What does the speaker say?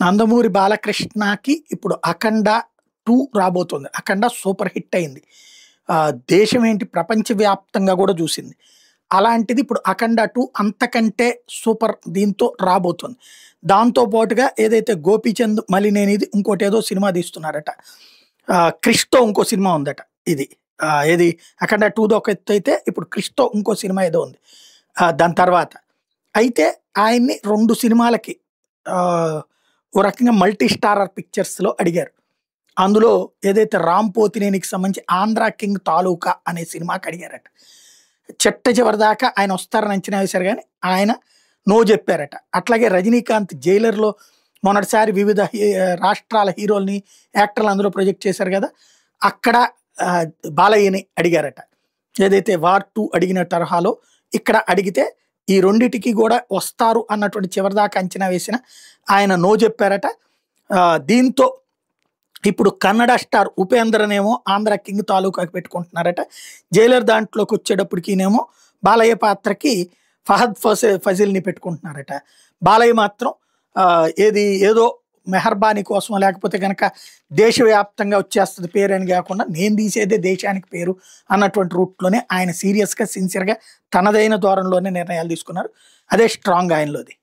నందమూరి బాలకృష్ణకి ఇప్పుడు 'అఖండ 2' రాబోతుంది. 'అఖండ' super hit అయింది. దేశం ఏంటి ప్రపంచవ్యాప్తంగా కూడా చూసింది. అలాంటిది ఇప్పుడు 'అఖండ 2' అంతకంటే సూపర్ దీంతో రాబోతుంది. దాంతో పాటుగా ఏదైతే 'గోపీచంద్ మలినేనిది' ఇంకోటేదో సినిమా తీస్తున్నారట. 'క్రిష్‌తో' ఇంకో సినిమా ఉందట. ఇది ఏది 'అఖండ 2' ఒక ఎత్తైతే ఇప్పుడు 'క్రిష్‌తో' ఇంకో సినిమా ఏదో ఉంది. దాని తర్వాత అయితే ఆయన్ని 2 సినిమాలకి ఓ రకంగా మల్టీ స్టారర్ పిక్చర్స్‌లో అడిగారు. అందులో ఏదైతే 'రామ్ పోతినేనికి' సంబంధించి 'ఆంధ్ర కింగ్ తాలూకా' అనే సినిమాకి అడిగారట. చిట్ట చివరిదాకా ఆయన వస్తారని అంచనా వేశారు గానీ ఆయన నో చెప్పారట. అట్లాగే రజనీకాంత్ 'జైలర్‌లో' మొన్నటిసారి వివిధ రాష్ట్రాల హీరోల్ని, యాక్టర్లు అందులో ప్రొజెక్ట్ చేశారు కదా! అక్కడ బాలయ్యని అడిగారట. ఏదైతే 'వార్ 2' అడిగిన తరహాలో ఇక్కడ అడిగితే ఈ రెండిటికి కూడా వస్తారు అన్నటువంటి చివరిదాకా అంచనా వేసిన ఆయన నో చెప్పారట. దీంతో ఇప్పుడు కన్నడ స్టార్ ఉపేంద్రనేమో 'ఆంధ్ర కింగ్ తాలూకాకి' పెట్టుకుంటున్నారట. 'జైలర్' దాంట్లోకి వచ్చేటప్పటికినేమో బాలయ్య పాత్రకి ఫహద్ ఫజిల్‌ని పెట్టుకుంటున్నారట. బాలయ్య మాత్రం ఏదో మెహర్బానీ కోసం లేకపోతే కనుక దేశవ్యాప్తంగా వచ్చేస్తుంది పేరు అని కాకుండా నేను తీసేదే దేశానికి పేరు అన్నటువంటి రూట్లోనే ఆయన సీరియస్‌గా, సిన్సియర్‌గా తనదైన ధోరణిలోనే నిర్ణయాలు తీసుకున్నారు. అదే స్ట్రాంగ్ ఆయనలోది.